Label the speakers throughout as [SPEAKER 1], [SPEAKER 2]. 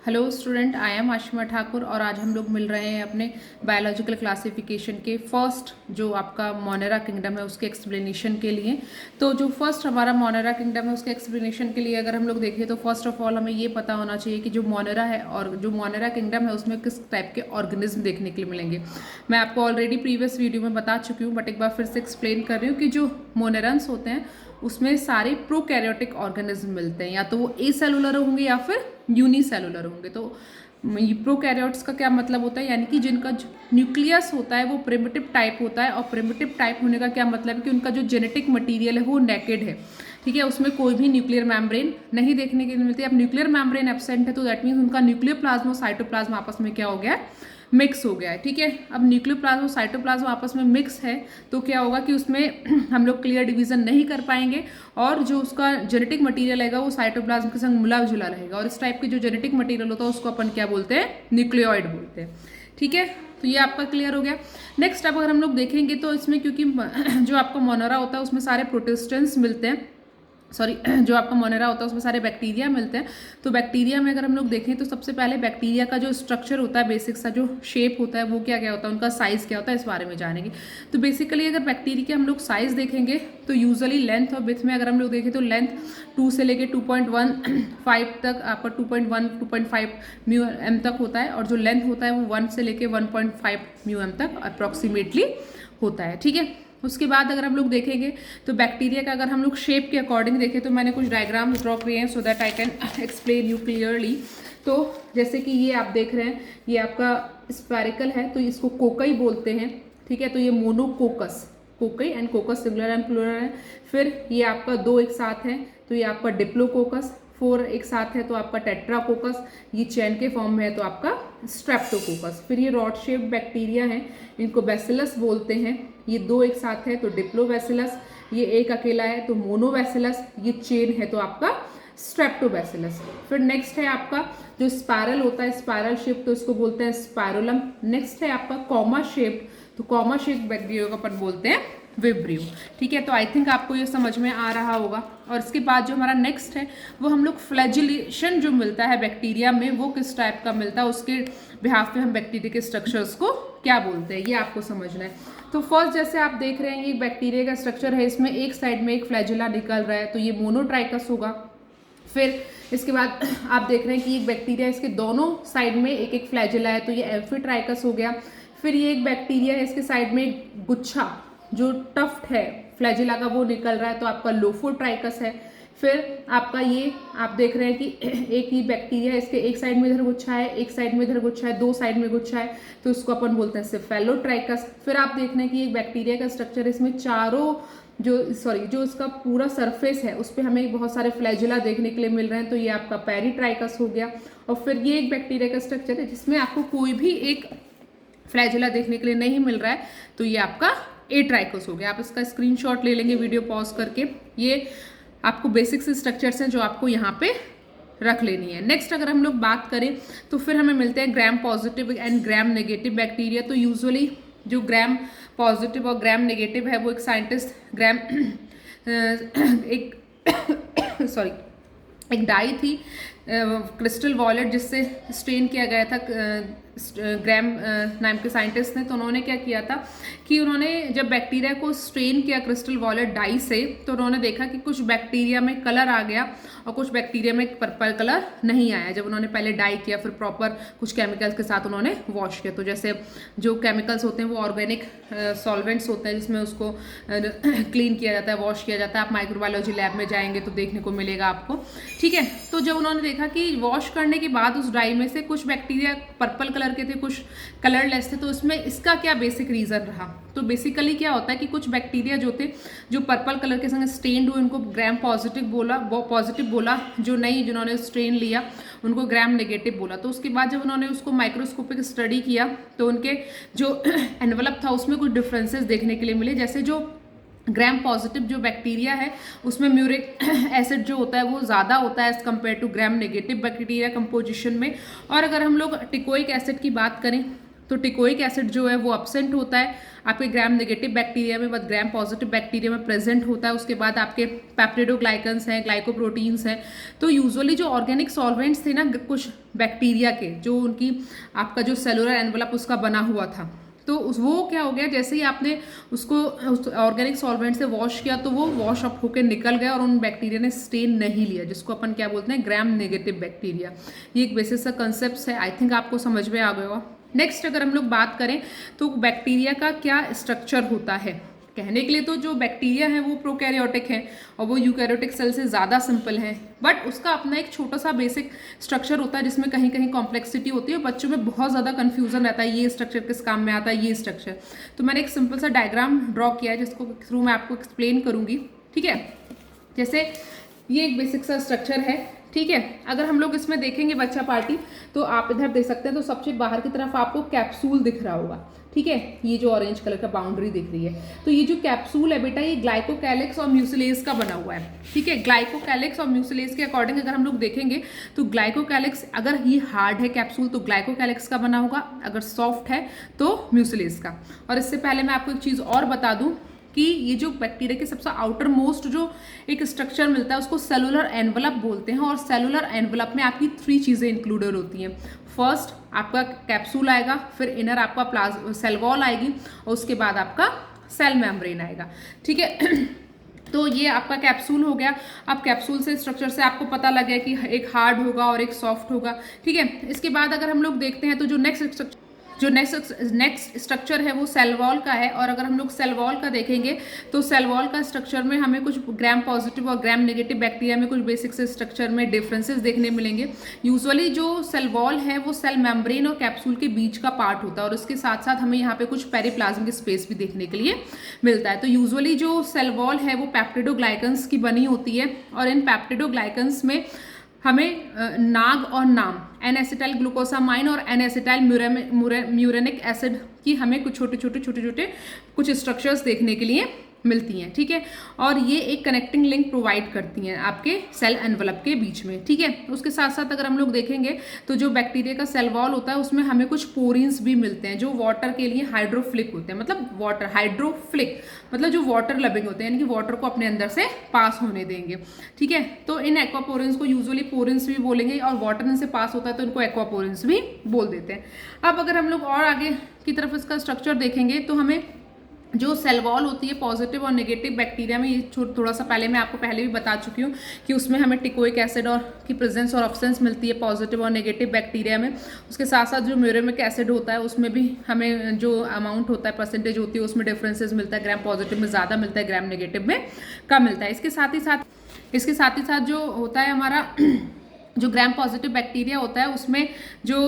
[SPEAKER 1] Hello student, I am Ashima Thakur और आज हम लोग मिल रहे हैं अपने बायोलॉजिकल क्लासिफिकेशन के फर्स्ट जो आपका मोनेरा किंगडम है उसके एक्सप्लेनेशन के लिए। तो जो फर्स्ट हमारा मोनेरा किंगडम है उसके एक्सप्लेनेशन के लिए अगर हम लोग देखें तो फर्स्ट ऑफ ऑल हमें ये पता होना चाहिए कि जो मोनेरा है और जो मोनेरा किंगडम है उसमें किस टाइप के ऑर्गेनिज्म देखने के लिए मिलेंगे। मैं आपको ऑलरेडी प्रीवियस वीडियो में बता चुकी हूँ बट एक बार फिर से एक्सप्लेन कर रही हूँ कि जो मोनेरन्स होते हैं उसमें सारे प्रोकैरियोटिक ऑर्गेनिज्म मिलते हैं, या तो वो ए सेलुलर होंगे या फिर यूनिसेलुलर होंगे। तो प्रोकैरियोट्स का क्या मतलब होता है, यानी कि जिनका न्यूक्लियस होता है वो प्रिमिटिव टाइप होता है। और प्रिमिटिव टाइप होने का क्या मतलब है कि उनका जो जेनेटिक मटेरियल है वो नेकेड है, ठीक है, उसमें कोई भी न्यूक्लियर मेम्ब्रेन नहीं देखने के लिए मिलती है। अब न्यूक्लियर मेम्ब्रेन एब्सेंट है तो दैट मीन्स उनका न्यूक्लियर प्लाज्मा और साइटोप्लाज्म आपस में क्या हो गया है, मिक्स हो गया है, ठीक है। अब न्यूक्लियर प्लाज्मा और साइटोप्लाज्म आपस में मिक्स है तो क्या होगा कि उसमें हम लोग क्लियर डिवीजन नहीं कर पाएंगे और जो उसका जेनेटिक मटेरियल रहेगा वो साइटोप्लाज्म के संग मिला जुला रहेगा। और इस टाइप के जो जेनेटिक मटेरियल होता है उसको अपन क्या बोलते हैं, न्यूक्लियोइड बोलते हैं, ठीक है। तो ये आपका क्लियर हो गया। नेक्स्ट अब अगर हम लोग देखेंगे तो इसमें क्योंकि जो आपका मोनेरा होता है उसमें सारे प्रोटिस्टेंट्स मिलते हैं, सॉरी जो आपका मोनेरा होता है उसमें सारे बैक्टीरिया मिलते हैं। तो बैक्टीरिया में अगर हम लोग देखें तो सबसे पहले बैक्टीरिया का जो स्ट्रक्चर होता है, बेसिक सा जो शेप होता है वो क्या क्या होता है, उनका साइज़ क्या होता है, इस बारे में जानेंगे। तो बेसिकली अगर बैक्टीरिया के हम लोग साइज़ देखेंगे तो यूजुअली लेंथ और विड्थ में अगर हम लोग देखें तो लेंथ 2 से लेके 2.15 तक आपका 2.1 2.5 म्यू एम तक होता है, और जो लेंथ होता है वो 1 से लेके 1.5 म्यू एम तक अप्रॉक्सीमेटली होता है, ठीक है। उसके बाद अगर हम लोग देखेंगे तो बैक्टीरिया का अगर हम लोग शेप के अकॉर्डिंग देखें तो मैंने कुछ डायग्राम ड्रॉ किए हैं so that I can explain you clearly. तो जैसे कि ये आप देख रहे हैं ये आपका स्पेरिकल है तो इसको कोकई बोलते हैं, ठीक है। तो ये monococcus, cocci and coccus singular and plural है। फिर ये आपका 2 एक साथ है तो ये आपका डिप्लोकोकस, 4 एक साथ है तो आपका टेट्राकोकस, ये चैन के फॉर्म में है तो आपका स्ट्रेप्टोकोकस। फिर ये रॉड शेप्ड बैक्टीरिया है, इनको बैसिलस बोलते हैं। ये 2 एक साथ है तो डिप्लोबैसिलस, ये एक अकेला है तो मोनोबैसिलस, ये चेन है तो आपका स्ट्रेप्टोबैसिलस। फिर नेक्स्ट है आपका जो स्पायरल होता है, स्पायरल शेप तो इसको बोलते हैं स्पायरोलम। नेक्स्ट है आपका कॉमा शेप, तो कॉमा शेप बैक्टीरिया को अपन बोलते हैं विब्रियो, ठीक है। तो आई थिंक आपको ये समझ में आ रहा होगा। और इसके बाद जो हमारा नेक्स्ट है वो हम लोग फ्लैजिलेशन जो मिलता है बैक्टीरिया में वो किस टाइप का मिलता है, उसके बिहाफ पे हम बैक्टीरिया के स्ट्रक्चर्स को क्या बोलते हैं ये आपको समझना है। तो फर्स्ट जैसे आप देख रहे हैं ये बैक्टीरिया का स्ट्रक्चर है, इसमें एक साइड में एक फ्लैजिला निकल रहा है तो ये मोनोट्राइकस होगा। फिर इसके बाद आप देख रहे हैं कि एक बैक्टीरिया इसके दोनों साइड में एक एक फ्लैजिला है तो ये एम्फीट्राइकस हो गया। फिर ये एक बैक्टीरिया है इसके साइड में एक गुच्छा जो टफ्ट है फ्लैजिला का वो निकल रहा है तो आपका लोफोट्राइकस है। फिर आपका ये आप देख रहे हैं कि एक ही बैक्टीरिया है, इसके एक साइड में इधर गुच्छा है, एक साइड में इधर गुच्छा है, 2 साइड में गुच्छा है तो उसको अपन बोलते हैं सेफेलोट्राइकस। फिर आप देख रहे हैं कि एक बैक्टीरिया का स्ट्रक्चर, इसमें चारों जो इसका पूरा सरफेस है उस पर हमें बहुत सारे फ्लैजिला देखने के लिए मिल रहे हैं तो ये आपका पेरिट्राइकस हो गया। और फिर ये एक बैक्टीरिया का स्ट्रक्चर है जिसमें आपको कोई भी एक फ्लैजिला देखने के लिए नहीं मिल रहा है तो ये आपका एट्राइकस हो गया। आप इसका स्क्रीनशॉट ले लेंगे वीडियो पॉज करके। ये आपको बेसिक से स्ट्रक्चर्स हैं जो आपको यहाँ पे रख लेनी है। नेक्स्ट अगर हम लोग बात करें तो फिर हमें मिलते हैं gram positive and gram negative bacteria. तो यूजुअली जो ग्राम पॉजिटिव और ग्राम नेगेटिव है वो एक साइंटिस्ट ग्राम एक सॉरी एक डाई थी क्रिस्टल वॉलेट जिससे स्ट्रेन किया गया था ग्राम नाम के साइंटिस्ट ने। तो उन्होंने क्या किया था कि उन्होंने जब बैक्टीरिया को स्ट्रेन किया क्रिस्टल वॉलेट डाई से तो उन्होंने देखा कि कुछ बैक्टीरिया में कलर आ गया और कुछ बैक्टीरिया में पर्पल कलर नहीं आया। जब उन्होंने पहले डाई किया फिर प्रॉपर कुछ केमिकल्स के साथ उन्होंने वॉश किया। तो जैसे जो केमिकल्स होते हैं वो ऑर्गेनिक सॉल्वेंट्स होते हैं जिसमें उसको क्लीन किया जाता है, वॉश किया जाता है। आप माइक्रोबायोलॉजी लैब में जाएंगे तो देखने को मिलेगा आपको, ठीक है। तो जब उन्होंने देखा कि वॉश करने के बाद उस डाई में से कुछ बैक्टीरिया पर्पल कलर के थे, कुछ कलरलेस थे, तो उसमें इसका क्या बेसिक रीजन रहा। तो बेसिकली क्या होता है कि कुछ बैक्टीरिया जो थे जो पर्पल कलर के संग स्ट्रेन्ड हुए उनको ग्राम पॉजिटिव बोला, जो नहीं जिन्होंने स्ट्रेन लिया उनको ग्राम नेगेटिव बोला। तो उसके बाद जब उन्होंने उसको माइक्रोस्कोपिक स्टडी किया तो उनके जो एनवलप था उसमें कुछ डिफरेंसेस देखने के लिए मिले। जैसे जो ग्राम पॉजिटिव जो बैक्टीरिया है उसमें म्यूरिक एसिड जो होता है वो ज़्यादा होता है as compare to gram negative bacteria composition में। और अगर हम लोग टिकोइक एसिड की बात करें तो टिकोइक एसिड जो है वो एब्सेंट होता है आपके ग्राम नेगेटिव बैक्टीरिया में, बट ग्राम पॉजिटिव बैक्टीरिया में प्रेजेंट होता है। उसके बाद आपके पैप्टिडोग्लाइकन्स हैं, ग्लाइकोप्रोटीन्स हैं। तो यूजुअली जो ऑर्गेनिक सॉल्वेंट्स थे ना कुछ बैक्टीरिया के, जो उनकी आपका जो सेलुलर एनवलप उसका बना हुआ था, तो वो क्या हो गया, जैसे ही आपने उसको ऑर्गेनिक सॉल्वेंट से वॉश किया तो वो वॉश अप होकर निकल गया और उन बैक्टीरिया ने स्टेन नहीं लिया, जिसको अपन क्या बोलते हैं, ग्राम नेगेटिव बैक्टीरिया। ये एक बेसिक सा कंसेप्ट है, आई थिंक आपको समझ में आ गया होगा। नेक्स्ट अगर हम लोग बात करें तो बैक्टीरिया का क्या स्ट्रक्चर होता है, कहने के लिए तो जो बैक्टीरिया है वो प्रोकैरियोटिक है और वो यूकैरियोटिक सेल से ज़्यादा सिंपल है, बट उसका अपना एक छोटा सा बेसिक स्ट्रक्चर होता है जिसमें कहीं कहीं कॉम्प्लेक्सिटी होती है। बच्चों में बहुत ज़्यादा कन्फ्यूजन रहता है, ये स्ट्रक्चर किस काम में आता है, ये स्ट्रक्चर। तो मैंने एक सिंपल सा डायग्राम ड्रॉ किया है जिसको थ्रू मैं आपको एक्सप्लेन करूँगी, ठीक है। जैसे ये एक बेसिक सा स्ट्रक्चर है, ठीक है। अगर हम लोग इसमें देखेंगे बच्चा पार्टी, तो आप इधर देख सकते हैं, तो सबसे बाहर की तरफ आपको कैप्सूल दिख रहा होगा, ठीक है। ये जो ऑरेंज कलर का बाउंड्री दिख रही है, तो ये जो कैप्सूल है बेटा, ये ग्लाइकोकैलिक्स और म्यूसिलेज का बना हुआ है, ठीक है। ग्लाइकोकैलिक्स और म्यूसिलेज के अकॉर्डिंग अगर हम लोग देखेंगे तो ग्लाइकोकैलिक्स, अगर ये हार्ड है कैप्सूल तो ग्लाइकोकैलिक्स का बना होगा, अगर सॉफ्ट है तो म्यूसिलेज का। और इससे पहले मैं आपको एक चीज़ और बता दूं कि ये जो बैक्टीरिया के सबसे आउटर मोस्ट जो एक स्ट्रक्चर मिलता है उसको सेलुलर एनवलप बोलते हैं, और सेलुलर एनवलप में आपकी 3 चीज़ें इंक्लूडेड होती हैं। फर्स्ट आपका कैप्सूल आएगा, फिर इनर आपका सेल वॉल आएगी, और उसके बाद आपका सेल मेम्ब्रेन आएगा, ठीक है। तो ये आपका कैप्सूल हो गया। अब कैप्सूल से स्ट्रक्चर से आपको पता लग गया कि एक हार्ड होगा और एक सॉफ्ट होगा, ठीक है। इसके बाद अगर हम लोग देखते हैं तो जो नेक्स्ट स्ट्रक्चर है वो सेल वॉल का है, और अगर हम लोग सेल वॉल का देखेंगे तो सेल वॉल का स्ट्रक्चर में हमें कुछ ग्राम पॉजिटिव और ग्राम नेगेटिव बैक्टीरिया में कुछ बेसिक से स्ट्रक्चर में डिफरेंसेस देखने मिलेंगे। यूजुअली जो सेल वॉल है वो सेल मेम्ब्रेन और कैप्सूल के बीच का पार्ट होता है, और इसके साथ साथ हमें यहाँ पे कुछ पेरिप्लाज्मिक स्पेस भी देखने के लिए मिलता है। तो यूजुअली जो सेल वॉल है वो पैप्टिडोग्लाइकन्स की बनी होती है, और इन पैप्टिडोग्लाइकन्स में हमें नाग और नाम, एन एसिटाइल ग्लूकोसामाइन और एन एसिटाइल म्यूरेनिक एसिड की हमें कुछ छोटे कुछ स्ट्रक्चर्स देखने के लिए मिलती हैं, ठीक है। और ये एक कनेक्टिंग लिंक प्रोवाइड करती हैं आपके सेल एनवलप के बीच में, ठीक है। उसके साथ साथ अगर हम लोग देखेंगे तो जो बैक्टीरिया का सेल वॉल होता है उसमें हमें कुछ पोरिन्स भी मिलते हैं जो वाटर के लिए हाइड्रोफिलिक होते हैं, मतलब वाटर हाइड्रोफिलिक मतलब जो वाटर लविंग होते हैं, यानी कि वाटर को अपने अंदर से पास होने देंगे, ठीक है। तो इन एक्वापोरिन्स को यूजुअली पोरिन्स भी बोलेंगे, और वाटर इनसे पास होता है तो इनको एक्वापोरिन्स भी बोल देते हैं। अब अगर हम लोग और आगे की तरफ इसका स्ट्रक्चर देखेंगे तो हमें जो सेल वॉल होती है पॉजिटिव और नेगेटिव बैक्टीरिया में, ये थोड़ा सा पहले मैं आपको पहले भी बता चुकी हूँ कि उसमें हमें टिकोइक एसिड और की प्रेजेंस और ऑब्सेंस मिलती है पॉजिटिव और नेगेटिव बैक्टीरिया में। उसके साथ साथ जो म्यूरेमिक एसिड होता है उसमें भी हमें जो अमाउंट होता है, परसेंटेज होती है, उसमें डिफरेंसेस मिलता है, ग्राम पॉजिटिव में ज़्यादा मिलता है, ग्राम नेगेटिव में कम मिलता है। इसके साथ ही साथ जो होता है हमारा जो ग्राम पॉजिटिव बैक्टीरिया होता है उसमें जो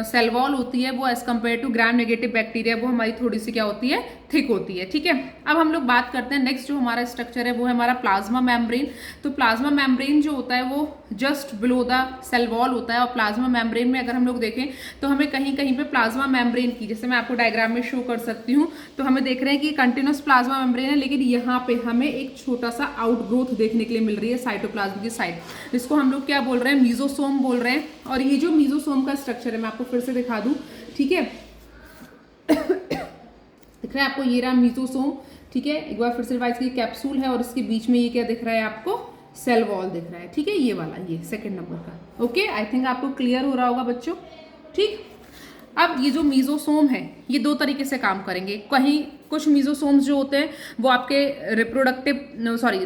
[SPEAKER 1] सेल वॉल होती है वो as compare to gram negative bacteria वो हमारी थोड़ी सी क्या होती है, थिक होती है, ठीक है। अब हम लोग बात करते हैं नेक्स्ट जो हमारा स्ट्रक्चर है वो है हमारा प्लाज्मा मेम्ब्रेन। तो प्लाज्मा मेम्ब्रेन जो होता है वो just below the cell wall होता है, और प्लाज्मा मेम्ब्रेन में अगर हम लोग देखें तो हमें कहीं कहीं पे प्लाज्मा मेम्ब्रेन की, जैसे मैं आपको डायग्राम में शो कर सकती हूँ, तो हमें देख रहे हैं कि कंटिन्यूस प्लाज्मा मेम्ब्रेन है, लेकिन यहाँ पे हमें एक छोटा सा आउटग्रोथ देखने के लिए मिल रही है साइटोप्लाज्म की साइड, जिसको हम लोग क्या बोल रहे हैं, मीजोसोम बोल रहे हैं। और ये जो मीजोसोम का स्ट्रक्चर है मैं आपको फिर से दिखा दूं, ठीक है। दिख रहा है आपको, ये रहा मीजोसोम, ठीक है। एक बार फिर से रिवाइज की, कैप्सूल है और इसके बीच में ये क्या दिख रहा है आपको, सेल वॉल दिख रहा है, ठीक है। ये वाला, ये सेकंड नंबर का, ओके। आई थिंक आपको क्लियर हो रहा होगा बच्चों, ठीक। अब ये जो मीजोसोम है ये 2 तरीके से काम करेंगे। कहीं कुछ मीजोसोम्स जो होते हैं वो आपके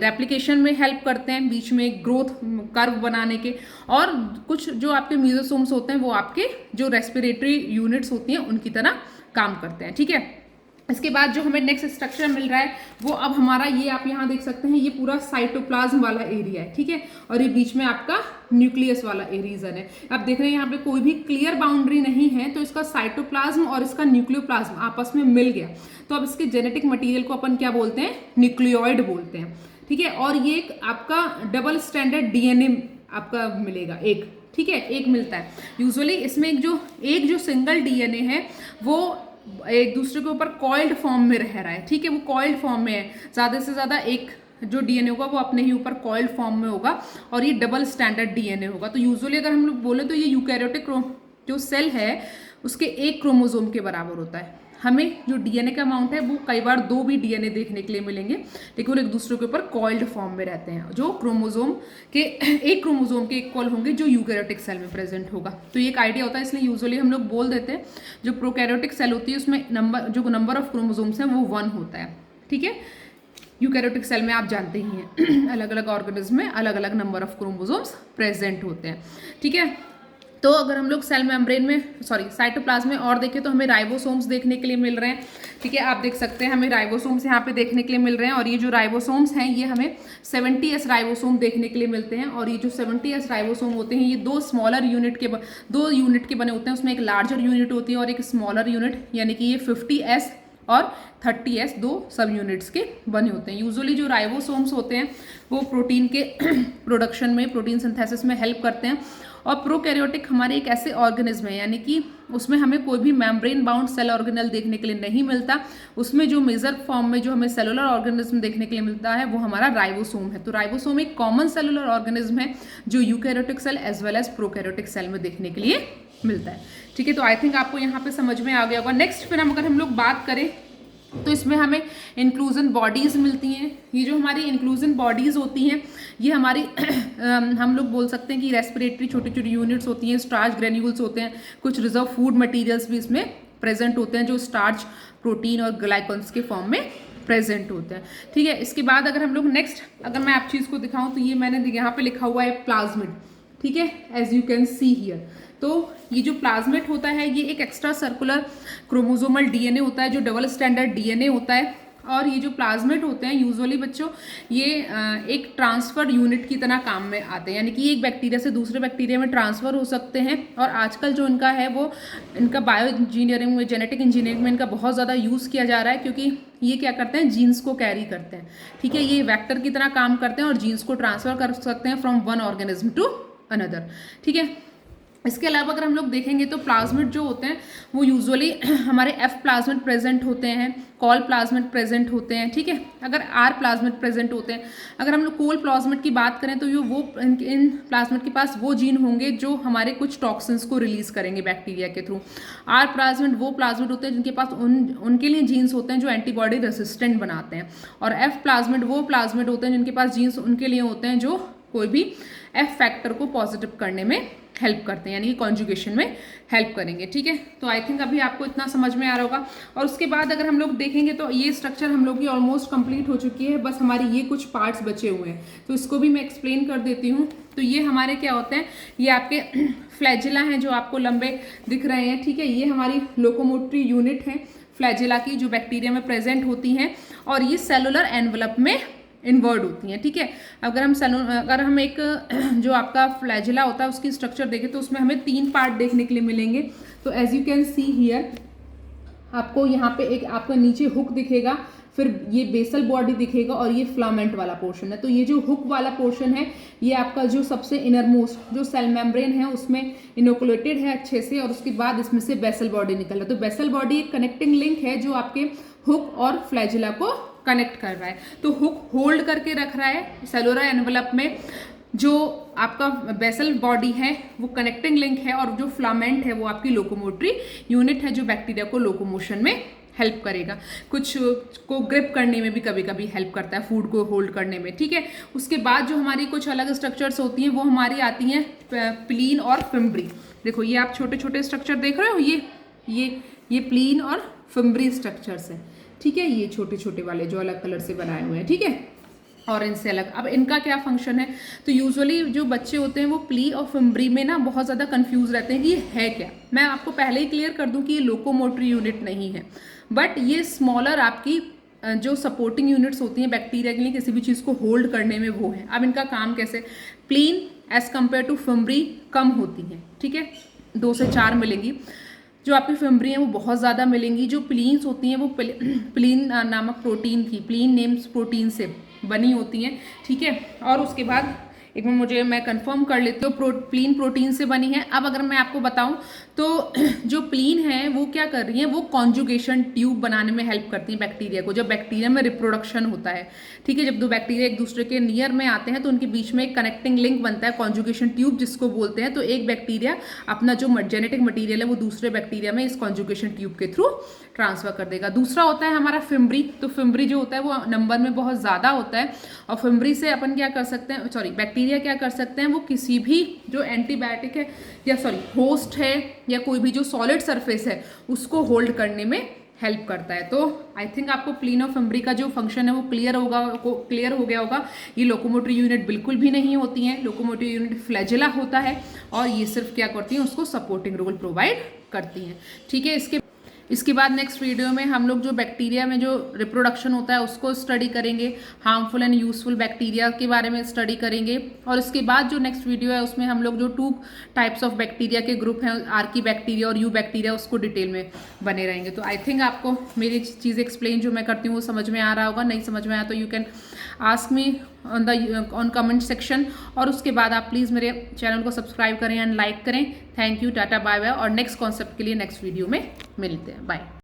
[SPEAKER 1] रेप्लिकेशन में हेल्प करते हैं, बीच में ग्रोथ कर्व बनाने के, और कुछ जो आपके मीजोसोम्स होते हैं वो आपके जो रेस्पिरेटरी यूनिट्स होती हैं उनकी तरह काम करते हैं, ठीक है। इसके बाद जो हमें नेक्स्ट स्ट्रक्चर मिल रहा है वो अब हमारा, ये आप यहाँ देख सकते हैं, ये पूरा साइटोप्लाज्म वाला एरिया है, ठीक है। और ये बीच में आपका न्यूक्लियस वाला रीजन है। आप देख रहे हैं यहाँ पे कोई भी क्लियर बाउंड्री नहीं है, तो इसका साइटोप्लाज्म और इसका न्यूक्लियोप्लाज्म आपस में मिल गया, तो अब इसके जेनेटिक मटीरियल को अपन क्या बोलते हैं, न्यूक्लियोइड बोलते हैं, ठीक है। और ये एक आपका डबल स्टैंडर्ड डीएनए आपका मिलेगा एक, ठीक है, एक मिलता है। यूजुअली इसमें एक जो सिंगल डीएनए है वो एक दूसरे के ऊपर कॉइल्ड फॉर्म में रह रहा है, ठीक है, वो कॉइल्ड फॉर्म में है। ज़्यादा से ज़्यादा एक जो डीएनए होगा वो अपने ही ऊपर कॉइल्ड फॉर्म में होगा, और ये डबल स्टैंडर्ड डीएनए होगा। तो यूजुअली अगर हम लोग बोले तो ये यूकैरियोटिक जो सेल है उसके एक क्रोमोसोम के बराबर होता है। हमें जो डीएनए का अमाउंट है वो कई बार 2 भी डीएनए देखने के लिए मिलेंगे, लेकिन वो एक दूसरे के ऊपर कॉइल्ड फॉर्म में रहते हैं, जो क्रोमोसोम के एक क्रोमोसोम के इक्वल होंगे जो यूकैरियोटिक सेल में प्रेजेंट होगा। तो ये एक आइडिया होता है, इसलिए यूजुअली हम लोग बोल देते हैं जो प्रोकैरियोटिक सेल होती है उसमें नंबर ऑफ क्रोमोसोम्स हैं वो 1 होता है। ठीक है, यूकैरियोटिक सेल में आप जानते ही हैं अलग अलग ऑर्गेनिज्म में अलग अलग नंबर ऑफ क्रोमोसोम्स प्रेजेंट होते हैं। ठीक है, तो अगर हम लोग सेल मेम्ब्रेन में साइटोप्लाज्म में और देखें तो हमें राइबोसोम्स देखने के लिए मिल रहे हैं। ठीक है, आप देख सकते हैं हमें राइबोसोम्स यहाँ पे देखने के लिए मिल रहे हैं, और ये जो राइबोसोम्स हैं ये हमें 70S राइबोसोम देखने के लिए मिलते हैं। और ये जो 70S राइबोसोम होते हैं ये 2 यूनिट के बने होते हैं, उसमें एक लार्जर यूनिट होती है और एक स्मॉलर यूनिट, यानी कि ये 50S और 30S 2 सब यूनिट्स के बने होते हैं। यूजुअली जो राइबोसोम्स होते हैं वो प्रोटीन के प्रोडक्शन में, प्रोटीन सिंथेसिस में हेल्प करते हैं। और प्रोकैरियोटिक हमारे एक ऐसे ऑर्गेनिज्म है, यानी कि उसमें हमें कोई भी मेम्ब्रेन बाउंड सेल ऑर्गेनल देखने के लिए नहीं मिलता। उसमें जो मेजर फॉर्म में जो हमें सेलुलर ऑर्गेनिज्म देखने के लिए मिलता है वो हमारा राइबोसोम है। तो राइबोसोम एक कॉमन सेलुलर ऑर्गेनिज्म है जो eukaryotic cell as well as prokaryotic cell में देखने के लिए मिलता है। ठीक है, तो आई थिंक आपको यहाँ पे समझ में आ गया होगा। नेक्स्ट फिर अगर हम लोग बात करें तो इसमें हमें इंक्लूजन बॉडीज़ मिलती हैं। ये जो हमारी इंक्लूजन बॉडीज़ होती हैं ये हमारी हम लोग बोल सकते हैं कि रेस्पिरेटरी छोटी छोटी यूनिट्स होती हैं, स्टार्च ग्रेन्यूल्स होते हैं, कुछ रिजर्व फूड मटेरियल्स भी इसमें प्रेजेंट होते हैं जो स्टार्च, प्रोटीन और ग्लाइकॉन्स के फॉर्म में प्रेजेंट होते हैं। ठीक है, इसके बाद अगर हम लोग नेक्स्ट अगर मैं आप चीज़ को दिखाऊं तो ये मैंने यहाँ पे लिखा हुआ है प्लाज्मिड। ठीक है, as you can see here. तो ये जो प्लाज्मिड होता है ये एक एक्स्ट्रा सर्कुलर क्रोमोसोमल डीएनए होता है जो डबल स्टैंडर्ड डीएनए होता है। और ये जो प्लाज्मिड होते हैं यूजुअली बच्चों ये एक ट्रांसफर यूनिट की तरह काम में आते हैं, यानी कि एक बैक्टीरिया से दूसरे बैक्टीरिया में ट्रांसफर हो सकते हैं। और आजकल जो इनका है वो इनका बायो इंजीनियरिंग में, जेनेटिक इंजीनियरिंग में इनका बहुत ज़्यादा यूज़ किया जा रहा है, क्योंकि ये क्या करते हैं, जीन्स को कैरी करते हैं। ठीक है, ये वेक्टर की तरह काम करते हैं और जीन्स को ट्रांसफर कर सकते हैं from one organism to another. ठीक है, इसके अलावा अगर हम लोग देखेंगे तो प्लाज्मिड जो होते हैं वो यूजुअली हमारे एफ प्लाज्मिड प्रेजेंट होते हैं, कॉल प्लाज्मिड प्रेजेंट होते हैं। ठीक है, अगर आर प्लाज्मिड प्रेजेंट होते हैं। अगर हम लोग कोल प्लाज्मिड की बात करें तो ये वो इन प्लाज्मिड के पास वो जीन होंगे जो हमारे कुछ टॉक्सिन्स को रिलीज करेंगे बैक्टीरिया के थ्रू। आर प्लाज्मिड वो प्लाज्मिड होते हैं जिनके पास उनके लिए जीन्स होते हैं जो एंटीबॉडी रेसिस्टेंट बनाते हैं। और एफ प्लाज्मिड वो प्लाज्मिड होते हैं जिनके पास जीन्स उनके लिए होते हैं जो कोई भी एफ फैक्टर को पॉजिटिव करने में हेल्प करते हैं, यानी कि कॉन्जुगेशन में हेल्प करेंगे। ठीक है, तो आई थिंक अभी आपको इतना समझ में आ रहा होगा। और उसके बाद अगर हम लोग देखेंगे तो ये स्ट्रक्चर हम लोग की ऑलमोस्ट कंप्लीट हो चुकी है, बस हमारी ये कुछ पार्ट्स बचे हुए हैं, तो इसको भी मैं एक्सप्लेन कर देती हूँ। तो ये हमारे क्या होते हैं, ये आपके फ्लैजिला हैं जो आपको लंबे दिख रहे हैं। ठीक है, ये हमारी लोकोमोटरी यूनिट है फ्लैजिला की जो बैक्टीरिया में प्रेजेंट होती हैं, और ये सेलुलर एनवलप में इन्वर्ड होती हैं। ठीक है, अगर हम एक जो आपका फ्लैजिला होता है उसकी स्ट्रक्चर देखें तो उसमें हमें 3 पार्ट देखने के लिए मिलेंगे। तो as you can see here आपको यहाँ पे एक आपका नीचे हुक दिखेगा, फिर ये बेसल बॉडी दिखेगा और ये फिलामेंट वाला पोर्शन है। तो ये जो हुक वाला पोर्शन है ये आपका जो सबसे इनरमोस्ट जो सेल मेम्ब्रेन है उसमें इनोकुलेटेड है अच्छे से, और उसके बाद इसमें से बेसल बॉडी निकल रहा है। तो बेसल बॉडी एक कनेक्टिंग लिंक है जो आपके हुक और फ्लैजिला को कनेक्ट कर रहा है। तो हुक होल्ड करके रख रहा है सेलुलर एनवलप में, जो आपका बेसल बॉडी है वो कनेक्टिंग लिंक है, और जो फिलामेंट है वो आपकी लोकोमोटरी यूनिट है जो बैक्टीरिया को लोकोमोशन में हेल्प करेगा, कुछ को ग्रिप करने में भी कभी कभी हेल्प करता है, फूड को होल्ड करने में। ठीक है, उसके बाद जो हमारी कुछ अलग स्ट्रक्चर्स होती हैं वो हमारी आती हैं प्लीन और फिम्ब्री। देखो ये आप छोटे छोटे स्ट्रक्चर देख रहे हो, ये प्लीन और फिम्ब्री स्ट्रक्चर्स है। ठीक है, ये छोटे छोटे वाले जो अलग कलर से बनाए हुए हैं। ठीक है, और इनसे अलग। अब इनका क्या फंक्शन है, तो यूजुअली जो बच्चे होते हैं वो प्ली और फिम्ब्री में ना बहुत ज़्यादा कंफ्यूज रहते हैं कि ये है क्या। मैं आपको पहले ही क्लियर कर दूं कि ये लोकोमोटरी यूनिट नहीं है, बट ये स्मॉलर आपकी जो सपोर्टिंग यूनिट्स होती हैं बैक्टीरिया के लिए किसी भी चीज़ को होल्ड करने में वो है। अब इनका काम कैसे, प्लीन एज कम्पेयर टू फिम्ब्री कम होती हैं। ठीक है, 2 से 4 मिलेंगी। जो आपकी फिम्ब्री हैं वो बहुत ज़्यादा मिलेंगी। जो प्लीन्स होती हैं वो प्लीन नामक प्रोटीन की, प्लीन नेम्स प्रोटीन से बनी होती हैं। ठीक है, और उसके बाद एक बार मैं कंफर्म कर लेती हूँ। प्लीन प्रोटीन से बनी है। अब अगर मैं आपको बताऊं तो जो प्लीन है वो क्या कर रही है, वो कॉन्जुगेशन ट्यूब बनाने में हेल्प करती है बैक्टीरिया को, जब बैक्टीरिया में रिप्रोडक्शन होता है, ठीक है। जब दो बैक्टीरिया एक दूसरे के नियर में आते हैं तो उनके बीच में एक कनेक्टिंग लिंक बनता है, कॉन्जुगेशन ट्यूब जिसको बोलते हैं। तो एक बैक्टीरिया अपना जो जेनेटिक मटीरियल है वो दूसरे बैक्टीरिया में इस कॉन्जुगेशन ट्यूब के थ्रू ट्रांसफर कर देगा। दूसरा होता है हमारा फिम्ब्री। तो फिम्ब्री जो होता है वो नंबर में बहुत ज़्यादा होता है, और फिम्ब्री से अपन क्या कर सकते हैं, बैक्टीरिया क्या कर सकते हैं, वो किसी भी जो एंटीबायोटिक है या होस्ट है या कोई भी जो सॉलिड सरफेस है उसको होल्ड करने में हेल्प करता है। तो आई थिंक आपको प्लीन और फिम्ब्री का जो फंक्शन है वो क्लियर हो गया होगा। ये लोकोमोटरी यूनिट बिल्कुल भी नहीं होती हैं। लोकोमोटरी यूनिट फ्लैजेला होता है और ये सिर्फ क्या करती हैं, उसको सपोर्टिंग रोल प्रोवाइड करती हैं, ठीक है। इसके बाद नेक्स्ट वीडियो में हम लोग जो बैक्टीरिया में जो रिप्रोडक्शन होता है उसको स्टडी करेंगे, हार्मफुल एंड यूजफुल बैक्टीरिया के बारे में स्टडी करेंगे। और इसके बाद जो नेक्स्ट वीडियो है उसमें हम लोग जो 2 टाइप्स ऑफ बैक्टीरिया के ग्रुप हैं, आर्की बैक्टीरिया और यू बैक्टीरिया, उसको डिटेल में बने रहेंगे। तो आई थिंक आपको मेरी चीज़ एक्सप्लेन जो मैं करती हूँ वो समझ में आ रहा होगा। नहीं समझ में आया तो you can ask me on comment section. और उसके बाद आप प्लीज़ मेरे चैनल को सब्सक्राइब करें एंड लाइक करें। Thank you, tata, bye bye. और नेक्स्ट कॉन्सेप्ट के लिए नेक्स्ट वीडियो में मिलते हैं। बाय।